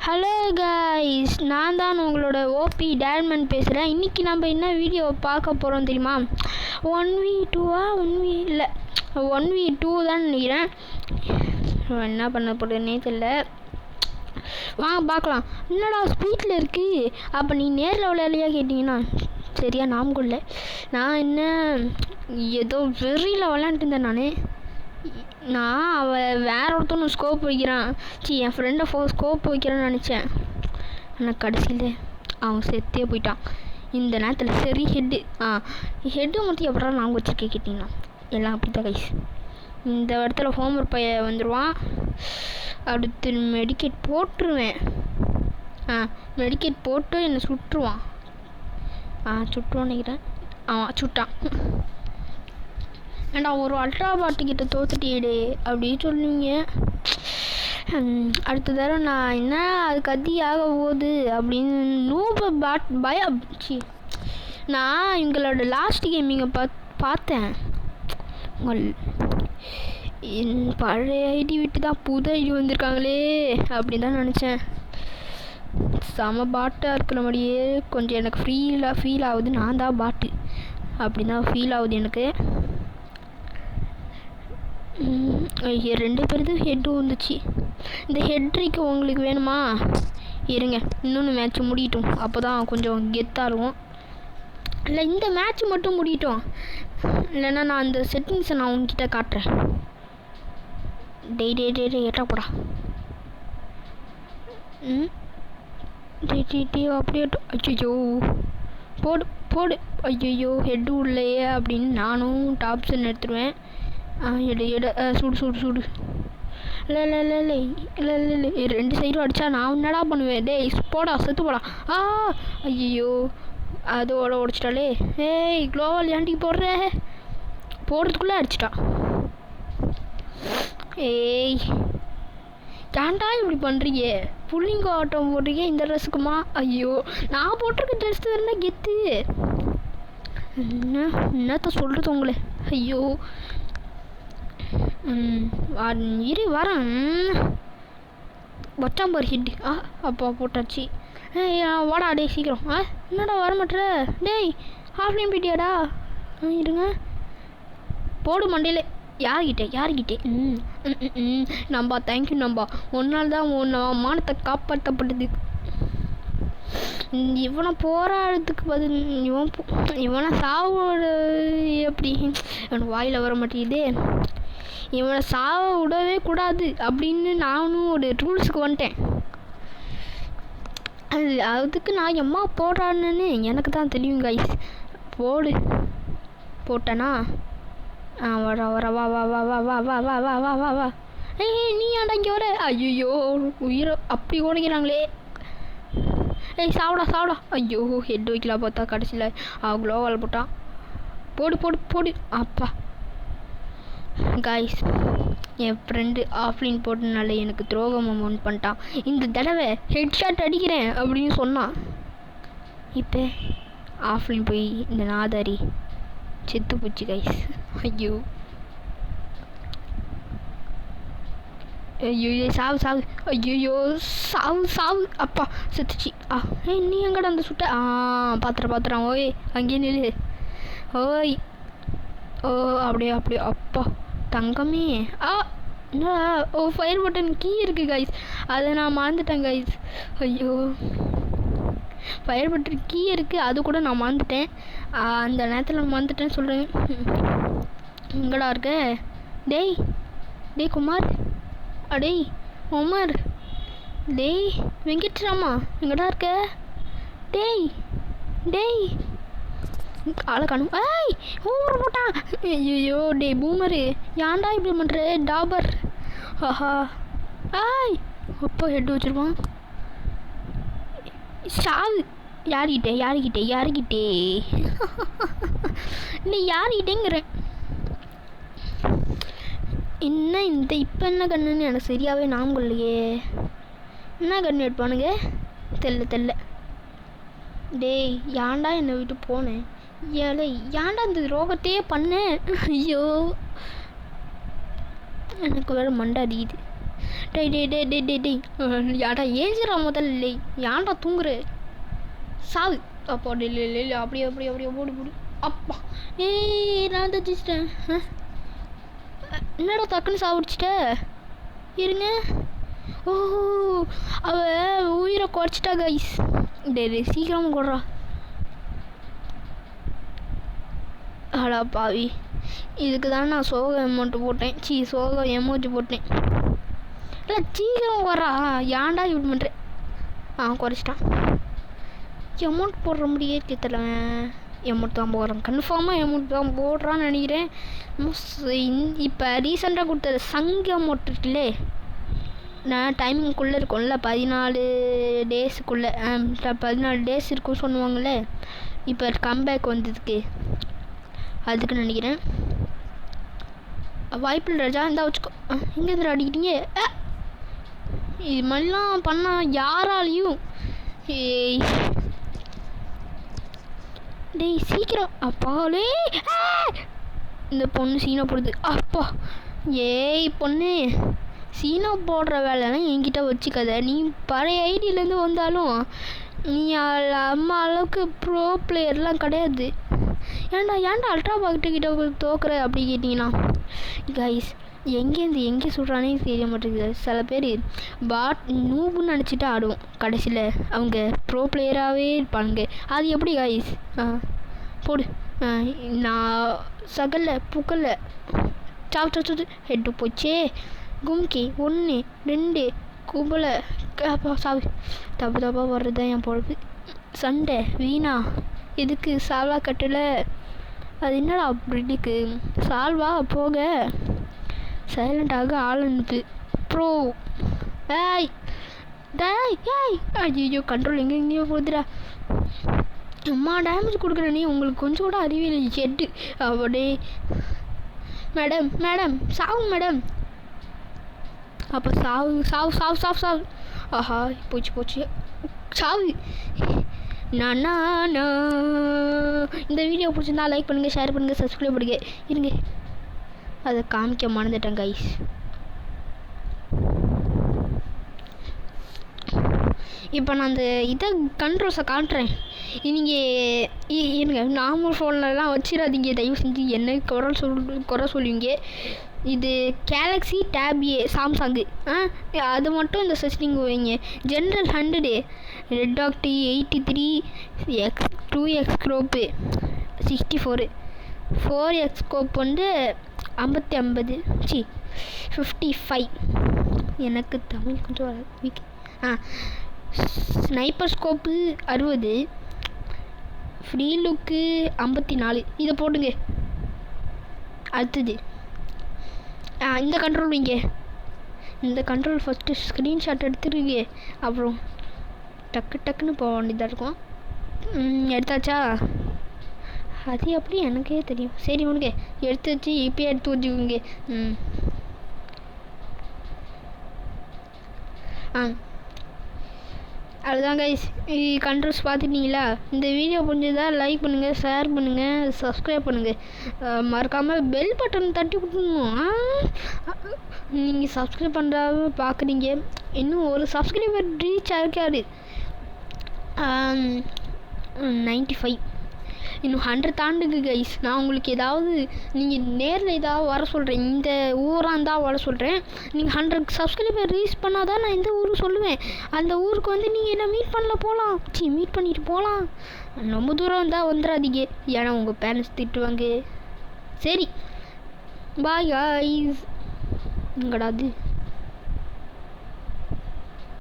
Hello guys, நான் தான் உங்களோட ஓபி டேட்மன் பேசுகிறேன். இன்றைக்கி நம்ம என்ன வீடியோ பார்க்க போகிறோம் தெரியுமா? 1v2 இல்லை 1v2 தான் நினைக்கிறேன். என்ன பண்ண போகிறேன்னே தெரியல. வாங்க பார்க்கலாம். என்னடா ஸ்பீட்டில் இருக்குது? அப்போ நீ நேரில் விளையாடலையா கேட்டிங்கன்னா சரியா ஞாபகம் இல்லை. நான் என்ன ஏதோ வெறியில் விளையாண்டுட்டு இருந்தேன். நான் அவள் வேற ஒருத்தவனு ஸ்கோப் வைக்கிறான், என் ஃப்ரெண்டை ஸ்கோப் வைக்கிறான்னு நினச்சேன். ஆனால் கடைசியில் அவன் செத்தே போயிட்டான். இந்த நேரத்தில் சரி ஹெட்டு மட்டும் எப்படா நாங்கள் வச்சுருக்கே கேட்டிங்கன்னா எல்லாம் அப்படி தான் கைஸ். இந்த இடத்துல ஹோம்ஒர்க் பைய வந்துடுவான். அடுத்து மெடிக்கேட் போட்டுருவேன். மெடிக்கேட் போட்டு என்னை சுட்டுருவான். சுட்டுவான்னு நினைக்கிறேன். சுட்டான். ஏண்டா ஒரு அல்ட்ரா பாட்டுக்கிட்ட தோத்துட்டேடே அப்படின்னு சொல்லுவீங்க. அடுத்த தடவை நான் என்ன அது கத்தி ஆக போகுது அப்படின்னு நான் எங்களோட லாஸ்ட் கேமிங்கை பார்த்தேன். உங்கள் பழைய ஐடி விட்டு தான் புது ஐடி வந்திருக்காங்களே அப்படின்னு தான் நினச்சேன். செம பாட்டாக இருக்கிற மாதிரியே கொஞ்சம் எனக்கு ஃபீல் ஆகுது. நான் தான் பாட்டு அப்படி தான் ஃபீல் ஆகுது எனக்கு. 2 பேருக்கு ஹெட்டு வந்துச்சு. இந்த ஹெட்ரிக்கு உங்களுக்கு வேணுமா? இருங்க, இன்னொன்று மேட்ச் முடியட்டும், அப்போ தான் கொஞ்சம் கெத்தாக இருக்கும். இல்லை இந்த மேட்ச் மட்டும் முடியட்டும், இல்லைன்னா நான் அந்த செட்டிங்ஸை நான் உங்ககிட்ட காட்டுறேன். டே ஏட்டா போடா. அப்படியே ஐயோ போடு ஐயோ ஹெட்டு உள்ளேயே அப்படின்னு நானும் டாப்ஸன் எடுத்துருவேன். சுடு இல்லை 2 சைடும் அடித்தா நான் என்னடா பண்ணுவேன்? டேய் போடா, செத்து போடா. ஐயோ அதோட உடச்சிட்டாலே. ஏய் க்ளோவல் ஏன்டிக்கு போடுறதுக்குள்ளே அடிச்சிட்டா. ஏய் ஏன்டா இப்படி பண்ணுறீங்க? புள்ளிங்க ஆட்டம் போடுறீங்க இந்த ட்ரெஸ்ஸுக்குமா? ஐயோ நான் போட்டிருக்க ட்ரெஸ் தானே கெத்து. என்னத்த சொல்கிறது உங்களை? ஐயோ வரேன். வச்சாம்பர் ஹிட். அப்பா போட்டாச்சு. வாடா டே சீக்கிரம். என்னடா வர மாட்டேற? டேய் ஆஃப்லைன் போயிட்டியாடா? இருங்க போடு மண்டையில். யார்கிட்டே நம்பா தேங்க்யூ நம்பா. ஒன்றால் தான் மானத்தை காப்பாற்றப்பட்டது. இவனை போராடுறதுக்கு பதில் இவனை சாவோட எப்படி எனக்கு வாயில் வர மாட்டேங்குதே. இவனை சாவ விடவே கூடாது அப்படின்னு நானும் ஒரு ரூல்ஸுக்கு வந்துட்டேன். அதுக்கு நான் எம்மா போடுறான்னு எனக்கு தான் தெரியும் கைஸ். போட்டேனா வா. ஏய் நீ ஆண்டா இங்கே வர? ஐயோ உயிரை அப்படி ஓடிக்கிறாங்களே. ஏய் சாவடா. ஐயோ ஹெட் வைக்கலாம் பார்த்தா கடைசியில் க்ளோவால் போட்டான். போடு அப்பா. காய்ஸ், என் ஃப்ரெண்டு ஆஃப்லைன் போட்டனால எனக்கு துரோகம் அமௌண்ட் பண்ணிட்டான். இந்த தடவை ஹெட்ஷாட் அடிக்கிறேன் அப்படின்னு சொன்னான். இப்போ ஆஃப்லைன் போய் இந்த நாதாரி செத்து போச்சு கைஸ். ஐயோ சாவு ஐயோ சாவு அப்பா செத்துச்சு. நீ எங்கடா அந்த சுட்ட? பாத்திரம் ஓய் அங்கேயே நில்லு. ஓய் அப்படியே அப்பா தங்கமே. என்னடா ஃபயர் பட்டன் கீ இருக்குது கைஸ், அதை நான் மறந்துட்டேன் கைஸ். ஐயோ ஃபயர் பட்டன் கீ இருக்குது, அது கூட நான் மறந்துட்டேன். அந்த நேரத்தில் மறந்துட்டேன்னு சொல்கிறேன். எங்கடா இருக்க? டேய் குமார். டேய் உமர். டேய் வெங்கட்ராமா எங்கடா இருக்க? டேய் ஆளை காணும். ஊர் போட்டான். ஐயோ டே பூமரு ஏன்டா இப்படி பண்ணுற? டாபர் அப்போ ஹெட் வச்சுருவான். சாவு. யாருக்கிட்டே நீ யாருக்கிட்டேங்கிறேன். என்ன இப்போ என்ன கண்ணுன்னு எனக்கு சரியாகவே ஞாபகம் இல்லையே. என்ன கண்ணு எடுப்பானுங்க தெரியல. டேய் ஏன்டா என்னை விட்டு போனேன்? ஏன்டா இந்த ரோகத்தையே பண்ணேன்? ஐயோ எனக்கு வேறு மண்டை அடிக்குது. டேய் டேய் டேய் டேய் டேய் டேய் யாடா ஏஞ்சிடா முதல்ல இல்லை ஏன்டா தூங்குற சாவு அப்பா இல்லை இல்லை இல்லை அப்படியே அப்படியே அப்படியே ஓடி போடு அப்பா ஏய் நான் தச்சிச்சிட்டேன் என்னடா டக்குன்னு சாப்பிடுச்சிட்ட இருங்க ஓ அவ உயிரை குறைச்சிட்டா கைஸ் டே சீக்கிரமாக கொடுறா அடா பாவி இதுக்கு தான் நான் சோக அமௌண்ட்டு போட்டேன் சோக எமோஜி போட்டேன் இல்லை சீக்கிரம் வரா ஏன்டா இப்படி பண்ணுறேன் குறைச்சிட்டான் எமௌண்ட் போடுற முடியே கேத்தலவன் எமௌண்ட் தான் போடுறான் கன்ஃபார்மாக எமௌண்ட் தான் போடுறான்னு நினைக்கிறேன் இப்போ ரீசெண்டாக கொடுத்தது சங்க அமௌண்ட் இருக்குல்லே நான் டைமிங்குள்ளே இருக்கும்ல 14 டேஸுக்குள்ளே 14 டேஸ் இருக்கும் சொல்லுவாங்களே இப்போ கம்பேக் வந்ததுக்கு அதுக்கு நினைக்கிறேன் வாய்ப்பில் ராஜா இருந்தால் வச்சுக்கோ எங்கே இருந்து அடிக்கிட்டீங்க இது மாதிரிலாம் பண்ணால் யாராலையும் டேய் சீக்கிரம் அப்பாலே இந்த பொண்ணு சீனா போடுது அப்பா ஏய் பொண்ணு சீனா போடுற வேலைலாம் என்கிட்ட வச்சுக்காத நீ பழைய ஐடியிலேருந்து வந்தாலும் நீ அம்மா அளவுக்கு ப்ரோ பிளேயர்லாம் கிடையாது ஏன்டா அல்ட்ரா பாக்கிட்ட தோக்குற அப்படி கேட்டிங்கன்னா கைஸ் எங்கேருந்து எங்கே சொல்கிறானே தெரிய மாட்டேங்குது சில பேர் பாட் நூபுன்னு நினச்சிட்டு ஆடுவோம் கடைசியில் அவங்க ப்ரோ பிளேயராகவே இருப்பானுங்க அது எப்படி கைஸ் போடு நான் சகல்ல புக்கல்ல சாப்பிட்டு ஹெட்டு போச்சே கும்கி 1 2 கும்பலை சாவி தப்பாக வர்றது தான் என் பொழப்பு சண்டை வீணா எதுக்கு சால்வா கட்டலை அது என்னடா அப்படிக்கு சால்வா போக சைலண்டாக ஆள் அனுப்பு ப்ரோ ஏய் டேய் ஏய் ஐயோ கண்ட்ரோல் எங்கேயோ போகுதுடா அம்மா டேமேஜ் கொடுக்குற நீ உங்களுக்கு கொஞ்சம் கூட அறிவியல் ஹெட்டு அப்படியே மேடம் சாவு மேடம் அப்போ சாவு ஆஹா போச்சு சாவு நானா இந்த வீடியோ பிடிச்சிருந்தா லைக் பண்ணுங்கள் ஷேர் பண்ணுங்கள் சப்ஸ்கிரைப் பண்ணுங்க இருங்க அதை காமிக்க மறந்துட்டேன் கைஸ் இப்போ நான் அந்த இதை கண்ட்ரோல்ஸை காட்டுறேன் நீங்கள் இருங்க நார்மல் ஃபோன்லலாம் வச்சிடாதீங்க தயவு செஞ்சு என்ன குறை சொல்லுவீங்க இது கேலக்ஸி டேப் ஏ சாம்சங்கு அது மட்டும் இந்த செட்டிங் வைங்க ஜென்ரல் 100 ரெட் டாக் டி 83 2x ஸ்கோப்பு 64 4x ஸ்கோப் வந்து 50 55 எனக்கு தமிழ் கொஞ்சம் weak sniper scope 60 free look 54 இதை போடுங்க அடுத்தது இந்த கண்ட்ரோல் வைங்க இந்த கண்ட்ரோல் ஃபஸ்ட்டு ஸ்க்ரீன்ஷாட் எடுத்துருங்க அப்புறம் டக்குன்னு போக வேண்டியதாக இருக்கும் எடுத்தாச்சா அது எப்படி எனக்கே தெரியும் சரி உனக்கு எடுத்து வச்சு இப்போயே எடுத்து வச்சுக்கோங்க அதுதான் கைஸ் கண்ட்ரோல்ஸ் பார்த்துட்டீங்களா இந்த வீடியோ பிடிச்சதா லைக் பண்ணுங்கள் ஷேர் பண்ணுங்கள் சப்ஸ்கிரைப் பண்ணுங்கள் மறக்காமல் பெல் பட்டன் தட்டி விட்டுணும் நீங்கள் சப்ஸ்கிரைப் பண்ணுறாம பார்க்குறீங்க இன்னும் ஒரு சப்ஸ்கிரைபர் ரீச் ஆகிருக்காரு 95 இன்னும் 100 தாண்டுக்கு கைஸ் நான் உங்களுக்கு ஏதாவது நீங்கள் நேரில் ஏதாவது வர சொல்கிறேன் இந்த ஊராக இருந்தால் வர சொல்கிறேன் நீங்கள் 100 சப்ஸ்கிரைபர் ரீச் பண்ணால் தான் நான் இந்த ஊருக்கு சொல்லுவேன் அந்த ஊருக்கு வந்து நீங்கள் என்ன மீட் பண்ணிட்டு போகலாம் ரொம்ப தூரம் இருந்தால் வந்துடாதீங்க ஏன்னா உங்கள் பேரண்ட்ஸ் திட்டுவாங்க சரி பாய் கைஸ் எங்கடாது